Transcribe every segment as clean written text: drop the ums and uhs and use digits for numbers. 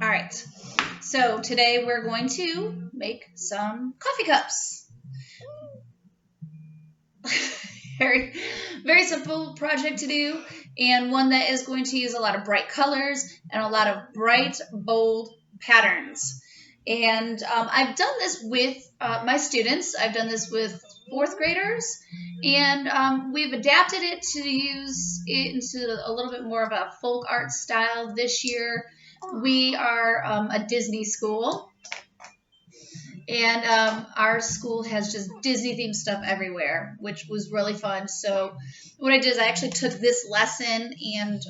All right. So today we're going to make some coffee cups. very, very simple project to do, and one that is going to use a lot of bright colors and a lot of bright, bold patterns. And I've done this with my students. I've done this with fourth graders, and we've adapted it to use it into a little bit more of a folk art style this year. We are a Disney school, and our school has just Disney themed stuff everywhere, which was really fun. So what I did is I actually took this lesson and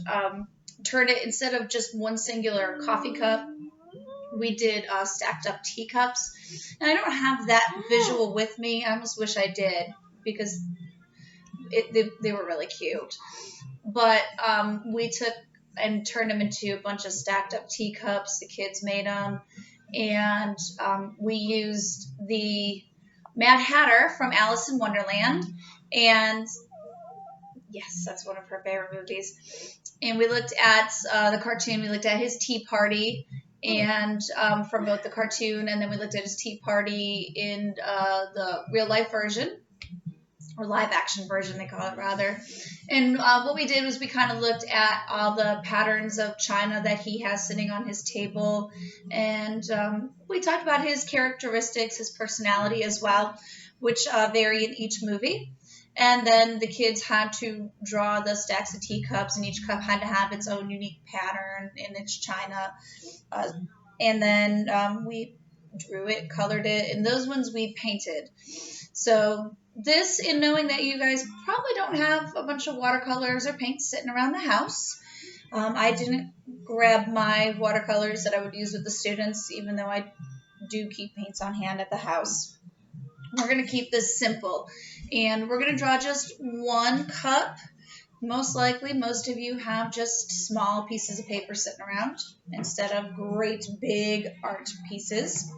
turned it, instead of just one singular coffee cup, we did stacked up teacups. And I don't have that visual with me. I almost wish I did, because they were really cute. But we took and turned them into a bunch of stacked up teacups. The kids made them. And we used the Mad Hatter from Alice in Wonderland. And yes, that's one of her favorite movies. And we looked at the cartoon. We looked at his tea party, and from both the cartoon, and then we looked at his tea party in the real life version, or live action version, they call it, rather. And what we did was we kind of looked at all the patterns of china that he has sitting on his table, and we talked about his characteristics, his personality as well, which vary in each movie. And then the kids had to draw the stacks of teacups, and each cup had to have its own unique pattern in its china. And then we drew it, colored it, and those ones we painted. So this, in knowing that you guys probably don't have a bunch of watercolors or paints sitting around the house, I didn't grab my watercolors that I would use with the students, even though I do keep paints on hand at the house. We're going to keep this simple, and we're going to draw just one cup. Most likely, most of you have just small pieces of paper sitting around instead of great big art pieces.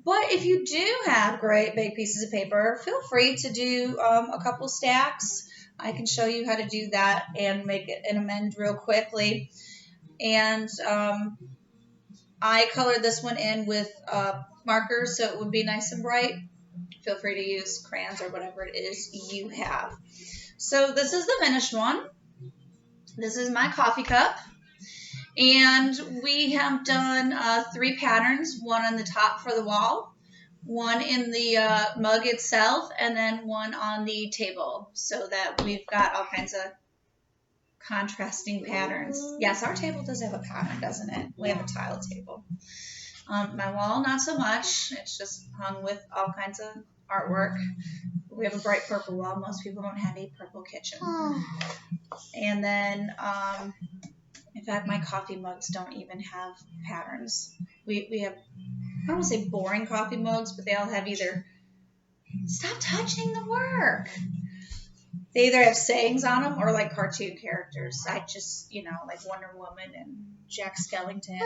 But if you do have great big pieces of paper, feel free to do a couple stacks. I can show you how to do that and make it an amend real quickly. And I colored this one in with markers so it would be nice and bright. Feel free to use crayons or whatever it is you have. So this is the finished one. This is my coffee cup. And we have done 3 patterns, one on the top for the wall, one in the mug itself, and then one on the table, so that we've got all kinds of contrasting patterns. Yes, our table does have a pattern, doesn't it? We have a tile table. My wall, not so much. It's just hung with all kinds of artwork. We have a bright purple wall. Most people don't have a purple kitchen. And then, in fact, my coffee mugs don't even have patterns. We have, I don't want to say boring coffee mugs, but they all have either, stop touching the work. They either have sayings on them or like cartoon characters. I just, like Wonder Woman and Jack Skellington.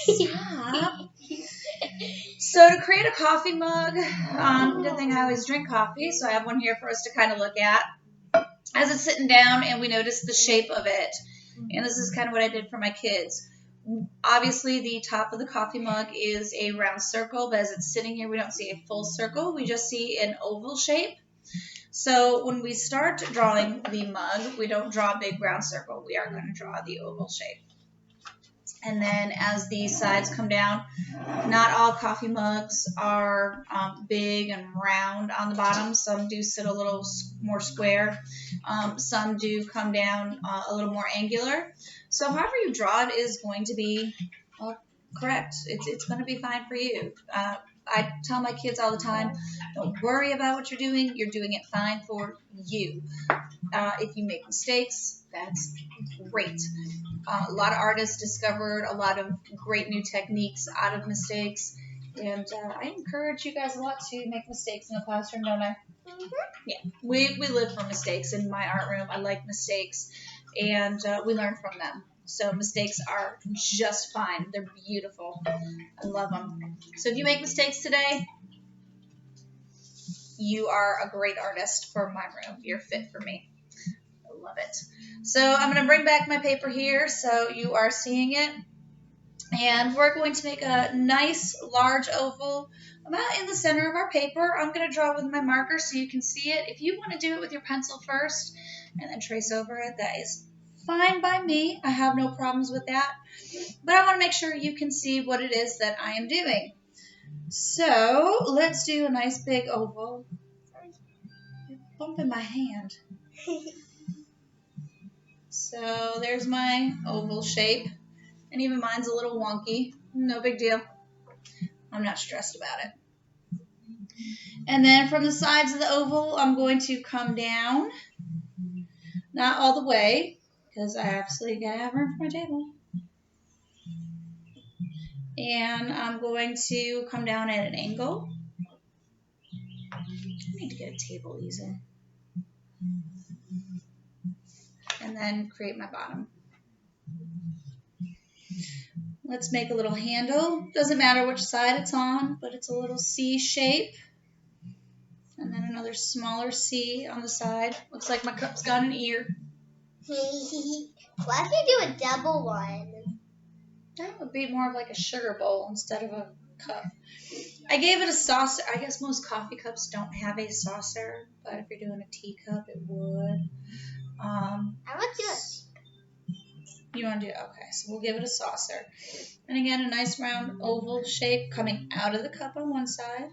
Stop. So to create a coffee mug, good thing I always drink coffee, so I have one here for us to kind of look at as it's sitting down, and we notice the shape of it. And this is kind of what I did for my kids. Obviously, the top of the coffee mug is a round circle, but as it's sitting here, we don't see a full circle. We just see an oval shape. So when we start drawing the mug, we don't draw a big round circle. We are going to draw the oval shape. And then as the sides come down, not all coffee mugs are big and round on the bottom. Some do sit a little more square. Some do come down a little more angular. So however you draw it is going to be correct. It's going to be fine for you. I tell my kids all the time, don't worry about what you're doing. You're doing it fine for you. If you make mistakes, that's great. A lot of artists discovered a lot of great new techniques out of mistakes, and I encourage you guys a lot to make mistakes in the classroom, don't I? Mm-hmm. Yeah, we live for mistakes in my art room. I like mistakes, and we learn from them. So mistakes are just fine. They're beautiful. I love them. So if you make mistakes today, you are a great artist for my room. You're fit for me. love it. So I'm going to bring back my paper here so you are seeing it. And we're going to make a nice large oval about in the center of our paper. I'm going to draw with my marker so you can see it. If you want to do it with your pencil first and then trace over it, that is fine by me. I have no problems with that. But I want to make sure you can see what it is that I am doing. So let's do a nice big oval. You're bumping my hand. So there's my oval shape. And even mine's a little wonky. No big deal. I'm not stressed about it. And then from the sides of the oval, I'm going to come down. Not all the way, because I absolutely got to have room for my table. And I'm going to come down at an angle. I need to get a table easel. And then create my bottom. Let's make a little handle. Doesn't matter which side it's on, but it's a little C shape. And then another smaller C on the side. Looks like my cup's got an ear. Why don't you do a double one? That would be more of like a sugar bowl instead of a cup. I gave it a saucer. I guess most coffee cups don't have a saucer, but if you're doing a teacup, it would. I want to do it. You want to do it? Okay, so we'll give it a saucer. And again, a nice round oval shape coming out of the cup on one side,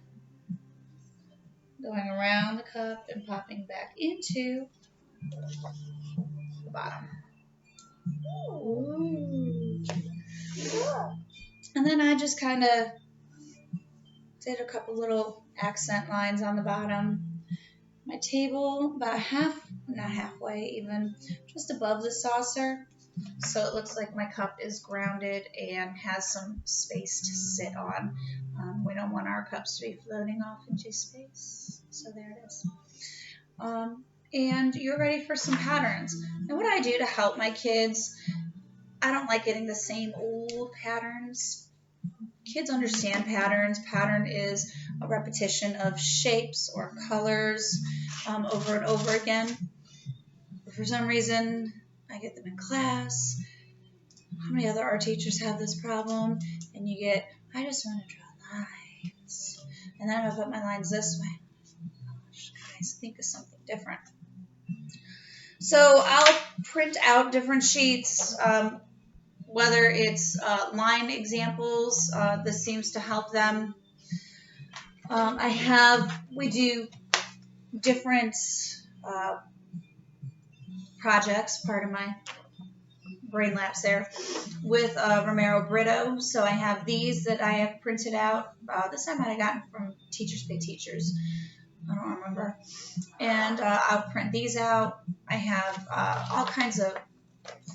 going around the cup and popping back into the bottom. Ooh. And then I just kind of did a couple little accent lines on the bottom. My table about not halfway even, just above the saucer. So it looks like my cup is grounded and has some space to sit on. We don't want our cups to be floating off into space. So there it is. And you're ready for some patterns. Now what I do to help my kids, I don't like getting the same old patterns. Kids understand patterns. Pattern is a repetition of shapes or colors over and over again. But for some reason, I get them in class. How many other art teachers have this problem? And you get, I just want to draw lines. And then I'm going to put my lines this way. Gosh, guys, think of something different. So I'll print out different sheets, whether it's line examples. This seems to help them. We do different projects, part of my brain lapse there, with Romero Brito. So I have these that I have printed out. This I might have gotten from Teachers Pay Teachers. I don't remember. And I'll print these out. I have all kinds of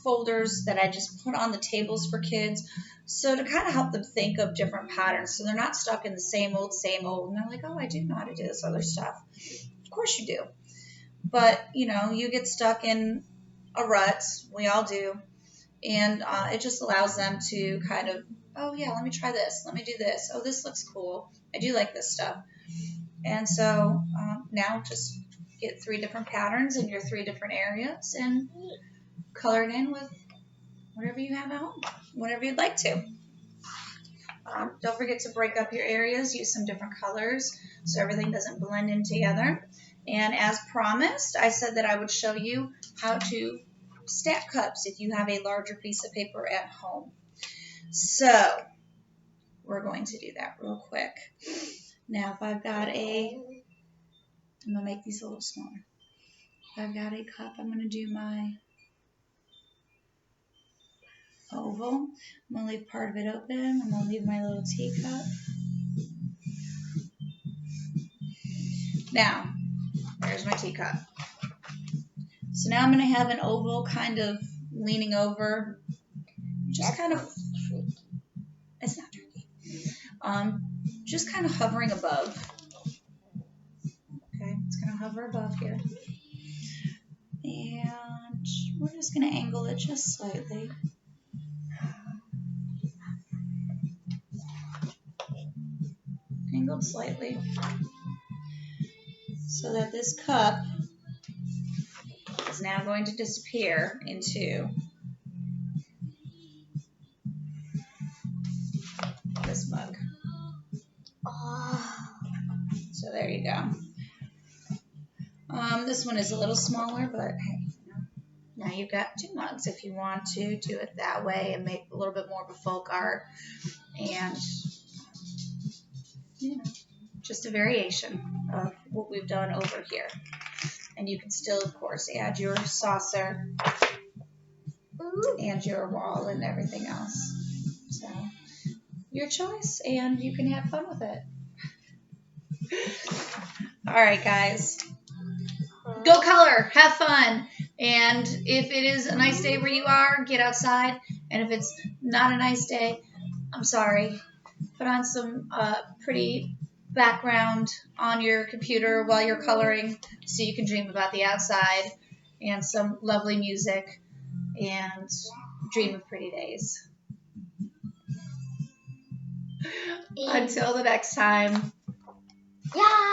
folders that I just put on the tables for kids. So to kind of help them think of different patterns. So they're not stuck in the same old. And they're like, oh, I do know how to do this other stuff. Of course you do. But, you know, you get stuck in a rut. We all do. And it just allows them to kind of, oh, yeah, let me try this. Let me do this. Oh, this looks cool. I do like this stuff. And so now just get 3 different patterns in your 3 different areas and color it in with whatever you have at home, whatever you'd like to. Don't forget to break up your areas. Use some different colors so everything doesn't blend in together. And as promised, I said that I would show you how to stack cups if you have a larger piece of paper at home. So we're going to do that real quick. Now, if I've got I'm going to make these a little smaller. If I've got a cup, I'm going to do my oval. I'm going to leave part of it open. I'm going to leave my little teacup. Now, there's my teacup. So now I'm going to have an oval kind of leaning over. Just kind of, it's not tricky. Just kind of hovering above. Okay, it's going to hover above here. And we're just going to angle it just slightly. Angled slightly. So that this cup is now going to disappear into this mug. Oh. So there you go. This one is a little smaller, but hey, now you've got 2 mugs if you want to do it that way and make a little bit more of a folk art and, you know, just a variation of what we've done over here. And you can still, of course, add your saucer and your wall and everything else. So, your choice, and you can have fun with it. All right, guys. Go color, have fun, and if it is a nice day where you are, get outside, and if it's not a nice day, I'm sorry, put on some pretty background on your computer while you're coloring so you can dream about the outside and some lovely music and dream of pretty days. Until the next time. Yeah.